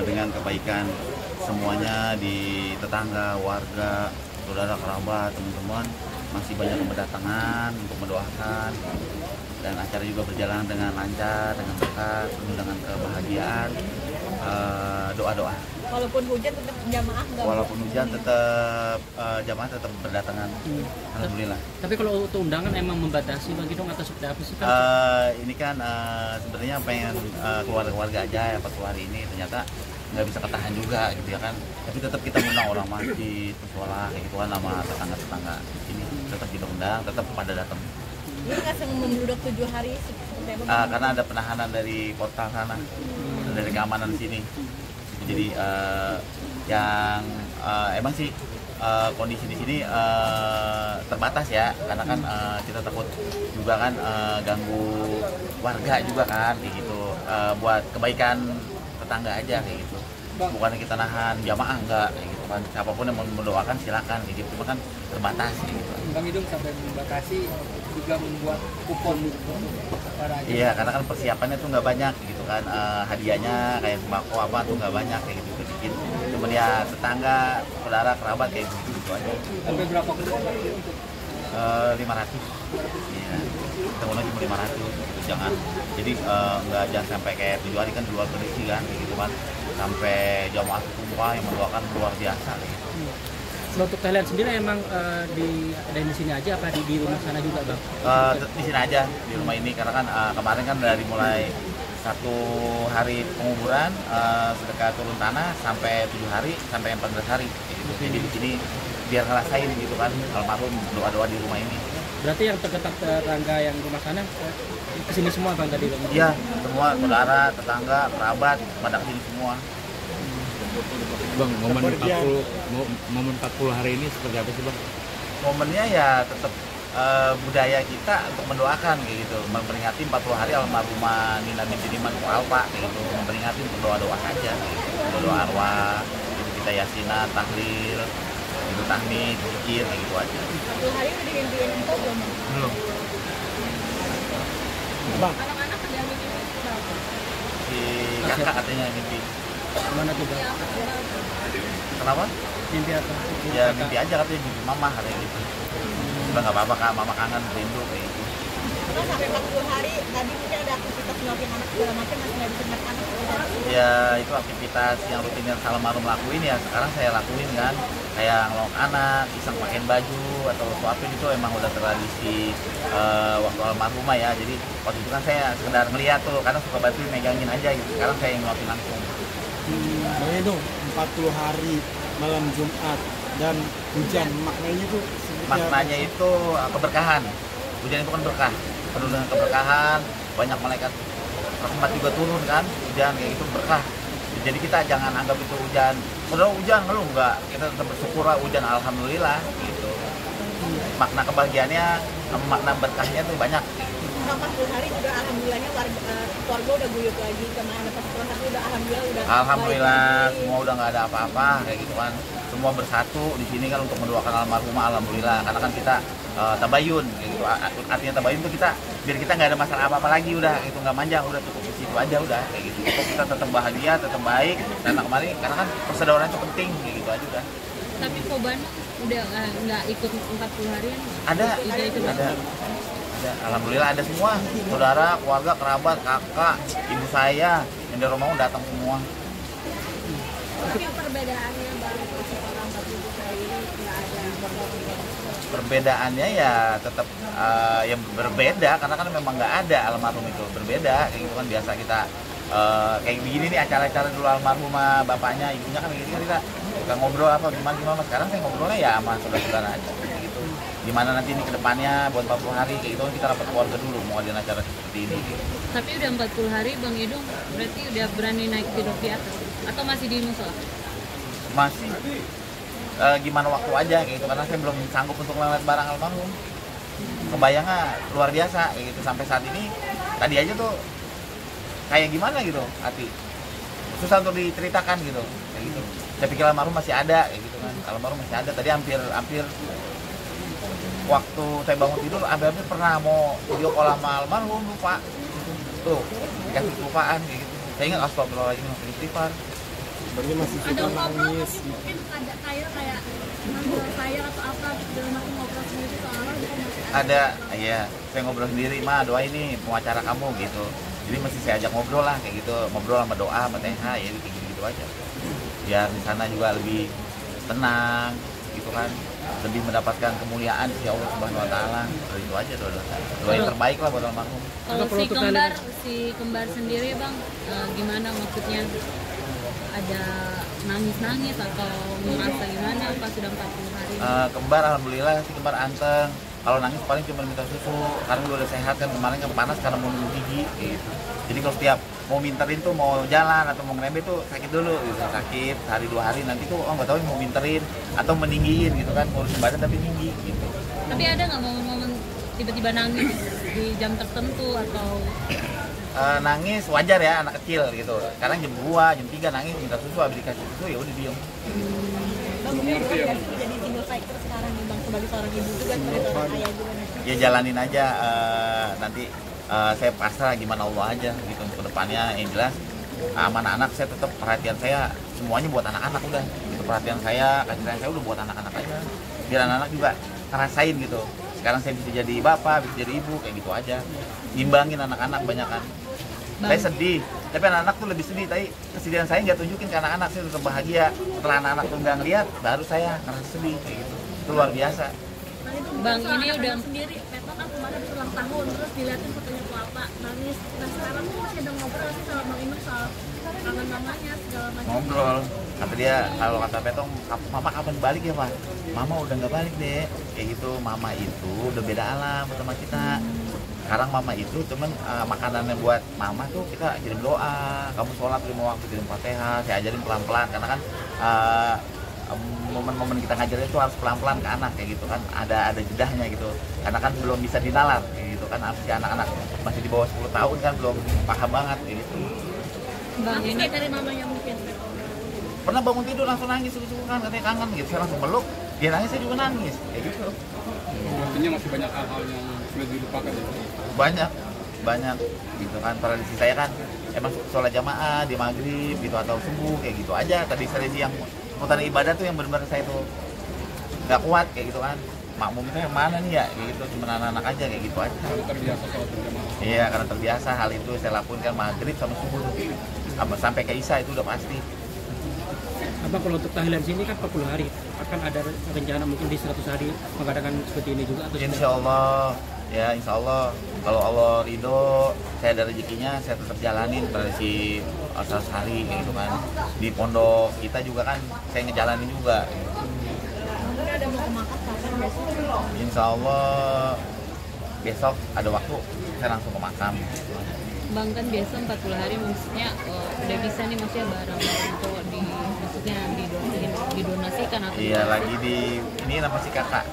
dengan kebaikan semuanya di tetangga, warga, saudara, kerabat, teman-teman masih banyak yang berdatangan untuk mendoakan, dan acara juga berjalan dengan lancar, dengan berkah, penuh dengan kebahagiaan. Doa-doa. Walaupun hujan tetap jamaah nggak? Walaupun hujan tetap jamaah tetap berdatangan. Alhamdulillah. Tapi kalau untuk undangan emang membatasi Bang Idung atau seperti apa sih kan? Ini kan sebenarnya pengen keluarga-keluarga aja ya pas hari ini, ternyata nggak bisa ketahan juga gitu ya kan. Tapi tetap kita undang orang masjid, musola kayak gitu kan, sama tetangga-tetangga ini tetap kita undang, tetap pada datang. Ini nggak membludak 7 hari seperti apa? Karena ada penahanan dari kota sana, dari keamanan sini. Jadi yang emang sih kondisi di sini terbatas ya, karena kan kita takut juga kan ganggu warga juga kan kayak gitu, buat kebaikan tetangga aja kayak gitu. Bukan kita nahan jamaah enggak kayak gitu kan, siapapun yang mau mendoakan silakan kayak gitu, cuma kan terbatas kayak gitu. Bang Idung sampai membatasi juga membuat kupon para aja. Iya, karena kan persiapannya tuh nggak banyak gitu kan, hadiahnya kayak sembako apa tuh nggak banyak kayak gitu bikin. Cuman ya tetangga, saudara, kerabat kayak gitu aja. Sampai berapa kupon lagi untuk 500. Iya. Kita mulai cuma 500 gitu. Jangan jadi jangan sampai kayak 7 hari kan di luar kondisi kan kayak gitu kan. Sampai jamaah tumpah yang mendoakan luar biasa kayak gitu. Kalau untuk kalian sendiri emang ada di sini aja apa di rumah sana juga Bang? Di sini aja di rumah ini, karena kan kemarin kan dari mulai 1 hari penguburan sedekah turun tanah sampai 7 hari sampai 14 hari gitu. Jadi di sini biar ngerasain gitu kan almarhum doa-doa di rumah ini. Berarti yang terdekat tetangga yang rumah sana kesini semua Bang tadi Bang? Iya, semua saudara, tetangga, kerabat pada kesini semua. Bang, momen 40 hari ini seperti apa sih Bang? Momennya ya tetap budaya kita untuk mendoakan kayak gitu, memperingati 40 hari almarhumah Nina binti Diman Alfa kayak gitu, memperingati untuk doa-doa saja kayak gitu. Doa arwah, gitu, kita yasinah, tahlil, itu tahmid, zikir kayak gitu aja. 40 hari udah dimimpiin info belum? Belum. Bang, Anak-anak ada mimpi berapa? Si kakak katanya mimpi. Mana tuh Bang? Kenapa? Mimpi apa? Ya mimpi aja katanya, mimpi mama katanya gitu. Udah nggak apa-apa kak, mama kangen rindu kayak gitu. Karena sampai 40 hari tadi mungkin ada aktivitas nyuapin anak segala macam, masih nggak bisa ngeliat anak. Ya itu aktivitas yang rutin yang almarhum lakuin ya sekarang saya lakuin kan, kayak ngelok anak, iseng pakein baju atau suapin, itu emang udah tradisi waktu almarhumah ya. Jadi waktu itu kan saya sekedar ngeliat tuh, kadang suka bantuin megangin aja gitu, sekarang saya yang ngelopin langsung. Bang Idung, 40 hari malam Jumat dan hujan, maknanya tuh seperti apa? Maknanya itu keberkahan, hujan itu kan berkah, penuh dengan keberkahan, banyak malaikat rahmat juga turun kan, hujan kayak gitu berkah. Jadi kita jangan anggap itu hujan, padahal hujan ngeluh enggak, kita tetap bersyukur lah hujan, alhamdulillah gitu. Makna kebahagiaannya, makna berkahnya tuh banyak. Selama 40 hari juga alhamdulillahnya keluarga udah guyup lagi, kemarin pas sekolah satu udah alhamdulillah Alhamdulillah baik lagi. semua udah nggak ada apa-apa kayak gitu kan, semua bersatu di sini kan untuk mendoakan almarhumah. Alhamdulillah, karena kan kita tabayun kayak gitu. Artinya tabayun tuh kita biar kita nggak ada masalah apa-apa lagi, udah itu nggak manjang, udah cukup di situ aja udah kayak gitu. Cukup kita tetap bahagia, tetap baik dan kemarin karena kan persaudaraan itu penting kayak gitu aja udah. Tapi Koban udah nggak ikut 40 harian? Ada. Alhamdulillah ada semua, saudara, keluarga, kerabat, kakak, ibu saya yang dari rumah datang semua. Tapi perbedaannya Bang sekolah 40 hari ini nggak ada. Perbedaannya ya tetap yang berbeda, karena kan memang nggak ada almarhum itu, berbeda kayak gitu kan. Biasa kita kayak begini nih acara-acara dulu almarhumah bapaknya, ibunya kan begini kan, kita suka ngobrol apa gimana. Sekarang saya ngobrolnya ya sama saudara-saudara aja kayak gitu. Gimana nanti ini ke depannya buat 40 hari kayak gitu kan, kita rapat keluarga dulu mau ada acara seperti ini gitu. Tapi udah 40 hari Bang Idung berarti udah berani naik tidur di atas atau masih di musola? Masih gimana waktu aja kayak gitu, karena saya belum sanggup untuk ngeliat barang almarhum. Kebayangnya luar biasa kayak gitu, sampai saat ini tadi aja tuh kayak gimana gitu hati, susah untuk diceritakan gitu kayak gitu. Saya pikir almarhum masih ada kayak gitu kan, almarhum masih ada. Tadi hampir waktu saya bangun tidur hampir pernah mau video call sama almarhum, lupa tuh dikasih kelupaan kayak gitu. Saya ingat astagfirullahaladzim, istighfar Dia masih Ada suka ngobrol nangis. tapi mungkin ada kayak nangis saya atau apa dalam aku ngobrol sendiri soalnya gitu masih Ada, iya, saya ngobrol sendiri, Ma, doa ini pengacara kamu gitu. Jadi mesti saya ajak ngobrol lah kayak gitu, ngobrol sama doa, sama TH, ya kayak gitu aja. Biar di sana juga lebih tenang, gitu kan, lebih mendapatkan kemuliaan si Allah Subhanahu Wa Taala. Itu aja doa yang terbaik lah buat almarhum. Kalau Kalau untuk kalian- si kembar sendiri bang, gimana maksudnya? Ada nangis-nangis atau merasa gimana pas sudah 40 hari? Kembar alhamdulillah sih kembar anteng. Kalau nangis paling cuma minta susu karena udah sehat kan, kemarin kan panas karena mau nunggu gigi gitu. Jadi kalau setiap mau minterin tuh mau jalan atau mau ngerembet tuh sakit dulu gitu, sakit sehari 2 hari, nanti tuh nggak tahu mau minterin atau meninggiin gitu kan, ngurusin badan tapi tinggi gitu. Tapi ada nggak momen-momen tiba-tiba nangis di jam tertentu atau Nangis wajar ya anak kecil gitu. Sekarang jam 2, jam 3 nangis minta susu, habis dikasih susu ya udah diem. Bang, mungkin berat nggak sih jadi single fighter sekarang nih Bang, sebagai seorang ibu juga, sebagai seorang ayah juga nih. Ya jalanin aja, nanti saya pasrah gimana Allah aja gitu untuk depannya. Yang jelas sama anak-anak saya tetap perhatian saya semuanya buat anak-anak udah gitu, perhatian saya, kasih sayang saya udah buat anak-anak aja, biar anak-anak juga ngerasain gitu. Sekarang saya bisa jadi bapak, bisa jadi ibu, kayak gitu aja, ngimbangin anak-anak banyak kan. Saya sedih, tapi anak-anak tuh lebih sedih. Tapi kesedihan saya nggak tunjukin ke anak-anak, saya tetap bahagia. Setelah anak-anak tuh nggak ngeliat, baru saya ngerasa sedih kayak gitu. Itu luar biasa. Nah, itu Bang, soal ini anak udah- sendiri, Peto kan kemarin habis ulang tahun, terus diliatin fotonya Papa, nangis. Nah sekarang tuh masih ada ngobrol sih sama Bang Inung soal kangen mamanya segala macam. Ngobrol, kata dia, kalau kata Petong, Mama kapan balik ya Pak? Mama udah nggak balik deh, kayak gitu. Mama itu udah beda alam sama kita. Sekarang Mama itu cuman makanannya buat Mama tuh kita kirim doa, kamu sholat 5 waktu, kirim Fatihah, saya ajarin pelan-pelan karena kan momen-momen kita ngajarin itu harus pelan-pelan ke anak kayak gitu kan, ada jedahnya gitu, karena kan belum bisa dinalar kayak gitu kan, si anak-anak masih di bawah 10 tahun kan belum paham banget kayak gitu. bang Nangis ini nggak dari mamanya mungkin Peto? Pernah bangun tidur langsung nangis kan, katanya kangen gitu, saya langsung peluk, dia nangis saya juga nangis kayak gitu. Artinya masih banyak hal-hal yang sudah dilupakan ya. banyak gitu kan. Tradisi saya kan emang sholat jamaah di maghrib gitu atau subuh kayak gitu aja. Tradisi yang mutan ibadah tuh yang benar-benar saya tuh nggak kuat kayak gitu kan. Makmum itu yang mana nih ya kayak gitu, cuma anak-anak aja kayak gitu aja. Kalau terbiasa sholat berjamaah. Iya, karena terbiasa hal itu saya lakukan kan maghrib sama subuh sampai ke isya itu udah pasti. Abang, kalau untuk tahlilan sini kan 40 hari, akan ada rencana mungkin di 100 hari mengadakan seperti ini juga atau Insya Allah, ya insya Allah kalau Allah ridho, saya ada rezekinya, saya tetap jalanin tradisi 100 hari kayak gitu kan. Di pondok kita juga kan saya ngejalanin juga. Mungkin ada mau ke makam kapan besok? Insya Allah besok ada waktu saya langsung ke makam. bang kan biasa 40 hari maksudnya udah bisa nih maksudnya barang-barang untuk maksudnya didonasikan atau Iya, lagi di ini nama si kakak.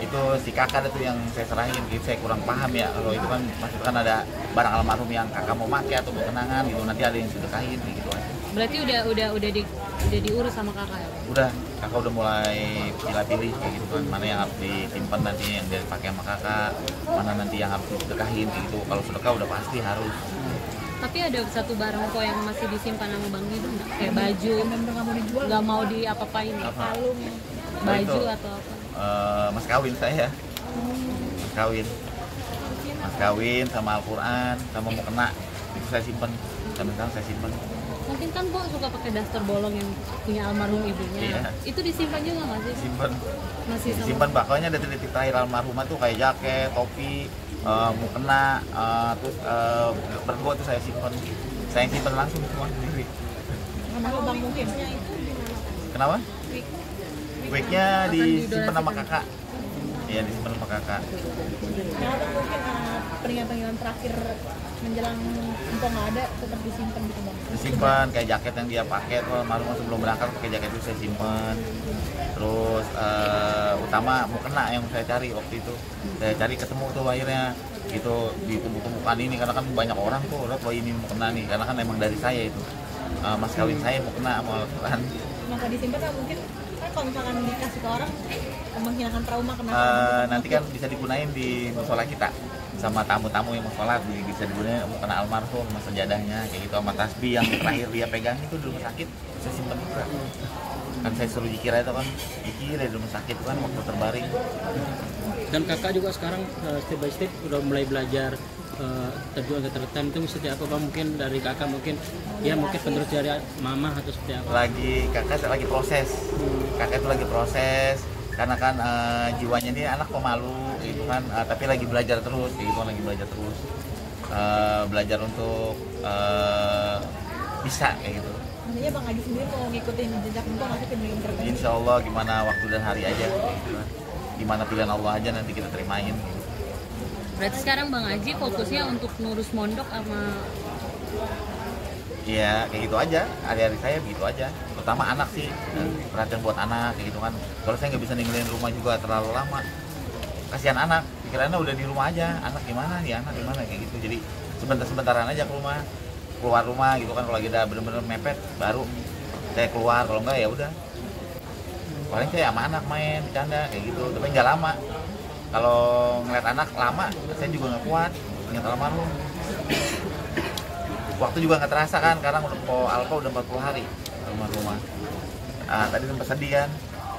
Itu si kakak itu yang saya serahin gitu, saya kurang paham ya kalau itu kan maksudnya kan ada barang almarhum yang kakak mau pakai atau mau kenangan gitu, nanti ada yang sedekahin gitu aja. berarti udah diurus sama kakak ya? Udah, kakak udah mulai pilih-pilih kayak gitu kan, mana yang harus disimpan nanti yang dipakai sama kakak, mana nanti yang harus disedekahin kayak gitu. Kalau sedekah udah pasti harus. Tapi ada satu barang kok yang masih disimpan sama Bang Dido nggak? Kayak baju, nggak mau diapa-apain ya? Apa? Kalung. Baju itu? atau apa? Mas kawin saya, mas kawin sama Al-Quran sama mukena itu saya simpen, sampai sekarang saya simpen. Mungkin kan kok suka pakai daster bolong yang punya almarhum ibunya. Iya. Itu disimpan juga nggak sih? Simpen, Masih sama. simpen pokoknya detik-detik terakhir almarhumah tuh kayak jaket, topi, mukena, terus bergo tuh saya simpen langsung semua sendiri. Kenapa Bang mungkin? Kenapa? Wignya Akan disimpan sama didonasikan. kakak. Iya, disimpan sama kakak. Kenapa mungkin peninggalan terakhir menjelang engkau nggak ada tetap disimpan gitu Bang? Disimpan kayak jaket yang dia pakai tuh almarhum sebelum berangkat, pakai jaket itu saya simpan. Terus utama mukena yang saya cari waktu itu, saya cari ketemu tuh akhirnya gitu di tumbuk-tumbukan ini, karena kan banyak orang tuh udah bahwa ini mukena nih, karena kan emang dari saya itu mas kawin saya mukena sama Al-Quran. Kenapa disimpan kan mungkin kan kalau misalkan dikasih ke orang menghilangkan trauma kenapa? Nanti kan bisa digunain di musola kita sama tamu-tamu yang mau sholat bisa digunakan kena almarhum sama sejadahnya kayak gitu, sama tasbih yang terakhir dia pegang itu di rumah sakit saya simpan juga. Kan saya suruh zikir itu kan, zikir di rumah sakit kan waktu terbaring. Dan kakak juga sekarang step by step udah mulai belajar terjun ke terletan itu seperti apa bang? Mungkin dari kakak mungkin ya mungkin penerus dari mama atau seperti apa? Kakak lagi proses, kakak itu lagi proses karena kan jiwanya ini anak pemalu gitu kan, tapi lagi belajar terus gitu, lagi belajar terus belajar untuk bisa kayak gitu. Maksudnya Bang Haji sendiri mau ngikutin jejak Mbak nggak sih pendidikan terbaik? Insya Allah gimana waktu dan hari aja gitu kan. Gimana pilihan Allah aja nanti kita terimain gitu. Berarti sekarang Bang Haji fokusnya untuk ngurus mondok sama Iya, kayak gitu aja. Hari-hari saya begitu aja. Terutama anak sih, perhatian buat anak kayak gitu kan. Kalau saya nggak bisa ninggalin rumah juga terlalu lama, kasihan anak. Pikirannya udah di rumah aja. Anak gimana nih, anak gimana kayak gitu. Jadi sebentar-sebentaran aja ke rumah, keluar rumah gitu kan. Kalau lagi udah bener-bener mepet, baru saya keluar. Kalau enggak ya udah. Paling saya sama anak main, bercanda kayak gitu. Tapi nggak lama. Kalau ngeliat anak lama, saya juga nggak kuat. Ingat almarhum. Waktu juga nggak terasa kan, karena Alfa udah 40 hari rumah. Tadi sempat sedih kan,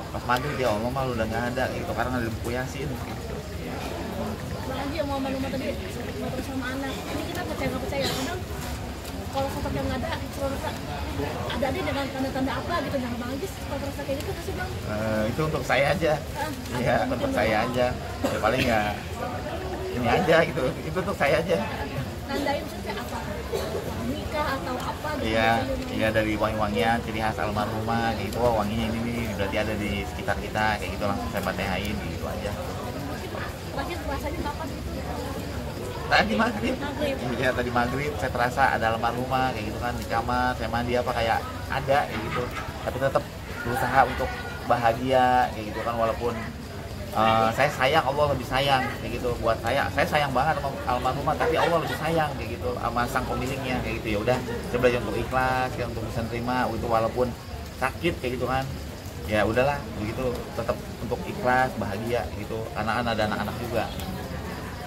pas maghrib ya Allah malu udah nggak ada gitu, karena ada buku Yasin. Gitu. Bang Haji yang mau rumah tadi ngobrol sama anak, ini kita percaya nggak percaya? Kadang kalau sosok yang nggak ada, ada dengan tanda-tanda apa gitu, nah Bang Haji kalau merasa kayak gitu kasih Bang? Itu untuk saya aja, iya untuk saya aja. Ya paling ya ini aja gitu, itu untuk saya aja. Tandain maksudnya apa? Nikah atau apa gitu? Iya dari wangi-wangian ciri khas almarhumah kayak gitu. Oh, wanginya ini nih berarti ada di sekitar kita kayak gitu, langsung saya patehain gitu aja. Terakhir rasanya kapan gitu? Tadi maghrib. Iya tadi maghrib saya terasa ada almarhumah kayak gitu kan di kamar, saya mandi apa kayak ada kayak gitu. Tapi tetap berusaha untuk bahagia kayak gitu kan, walaupun saya sayang, Allah lebih sayang kayak gitu buat saya sayang banget sama almarhumah, tapi Allah lebih sayang kayak gitu sama sang pemiliknya kayak gitu. Ya udah saya belajar untuk ikhlas ya, untuk bisa terima itu walaupun sakit kayak gitu kan, ya udahlah begitu, tetap untuk ikhlas bahagia gitu, karena kan ada anak-anak juga.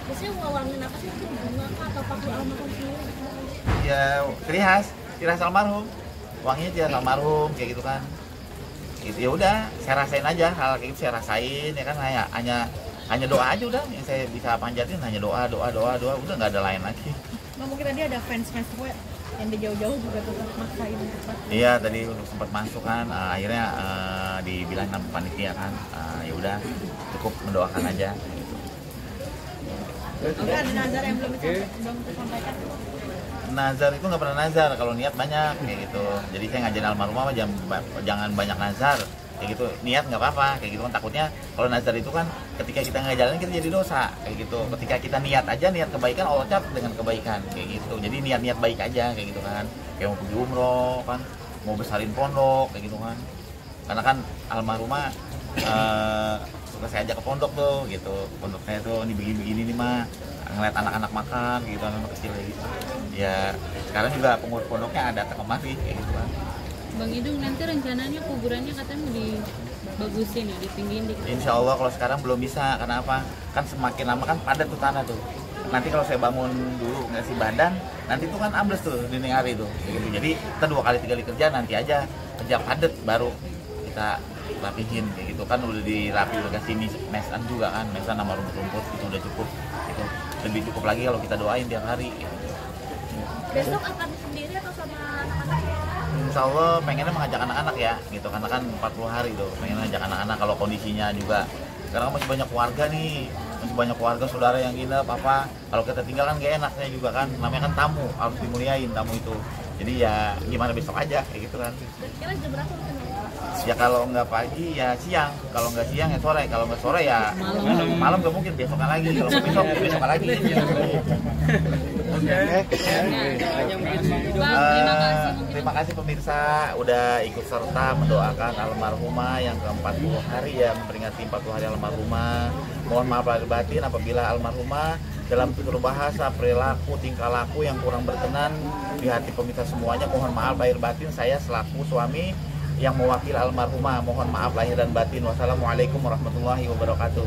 Biasanya ngawangin apa sih, itu bunga kah atau pakai almarhum sendiri? Ya ciri khas almarhum, wanginya ciri khas almarhum kayak gitu kan. Gitu, ya udah saya rasain aja hal kayak gitu, saya rasain ya kan, hanya doa aja udah yang saya bisa panjatin, hanya doa udah nggak ada lain lagi. Nah, mungkin tadi ada fans gue yang di jauh-jauh juga tetap maksain tempat. Iya tadi untuk sempat masuk kan, akhirnya dibilang sama panitia kan, ya udah cukup mendoakan aja gitu. Oke, ada nazar yang belum tersampaikan. Nazar itu nggak pernah nazar, kalau niat banyak kayak gitu. Jadi saya ngajarin almarhumah jangan banyak nazar kayak gitu. Niat nggak apa-apa kayak gitu kan, takutnya kalau nazar itu kan ketika kita ngejalanin kita jadi dosa kayak gitu. Ketika kita niat aja, niat kebaikan Allah cap dengan kebaikan kayak gitu. Jadi niat baik aja kayak gitu kan, kayak mau pergi umroh kan, mau besarin pondok kayak gitu kan. Karena kan almarhumah suka saya ajak ke pondok tuh gitu, pondok saya tuh ini begini nih mah, ngeliat anak-anak makan gitu, anak kecil kayak gitu. Ya sekarang juga pengurus pondoknya ada kemari kayak gitu kan. Bang Idung, nanti rencananya kuburannya katanya mau dibagusin ya, ditinggiin dikit. Insya Allah kalau sekarang belum bisa, karena apa? Kan semakin lama kan padat tuh tanah tuh. Nanti kalau saya bangun dulu ngasih badan, nanti tuh kan ambles tuh dinding hari tuh kayak gitu. Jadi kita 2 kali 3 kali kerja, nanti aja kerja padat baru kita rapihin kayak gitu kan. Udah dirapi, udah kasih mesan juga kan, mesan sama rumput-rumput itu udah cukup gitu. Lebih cukup lagi kalau kita doain tiap hari gitu. Besok akan sendiri atau sama anak-anak? Insya Allah pengennya mengajak anak-anak ya gitu, karena kan 40 hari tuh pengen ngajak anak-anak. Kalau kondisinya juga sekarang masih banyak keluarga nih, masih banyak keluarga saudara yang nginep apa, kalau kita tinggal kan gak enaknya juga kan, namanya kan tamu, harus dimuliain tamu itu. Jadi ya gimana besok aja kayak gitu kan. Kira jam berapa mungkin? Ya kalau nggak pagi ya siang, kalau nggak siang ya sore, kalau nggak sore ya malam nggak mungkin, besokan lagi, kalau besokan lagi. Terima kasih pemirsa udah ikut serta mendoakan almarhumah yang ke-40 hari ya, memperingati 40 hari almarhumah. Mohon maaf lahir batin apabila almarhumah dalam tutur bahasa, perilaku, tingkah laku yang kurang berkenan di hati pemirsa semuanya. Mohon maaf lahir batin, saya selaku suami yang mewakili almarhumah mohon maaf lahir dan batin. Wassalamualaikum warahmatullahi wabarakatuh.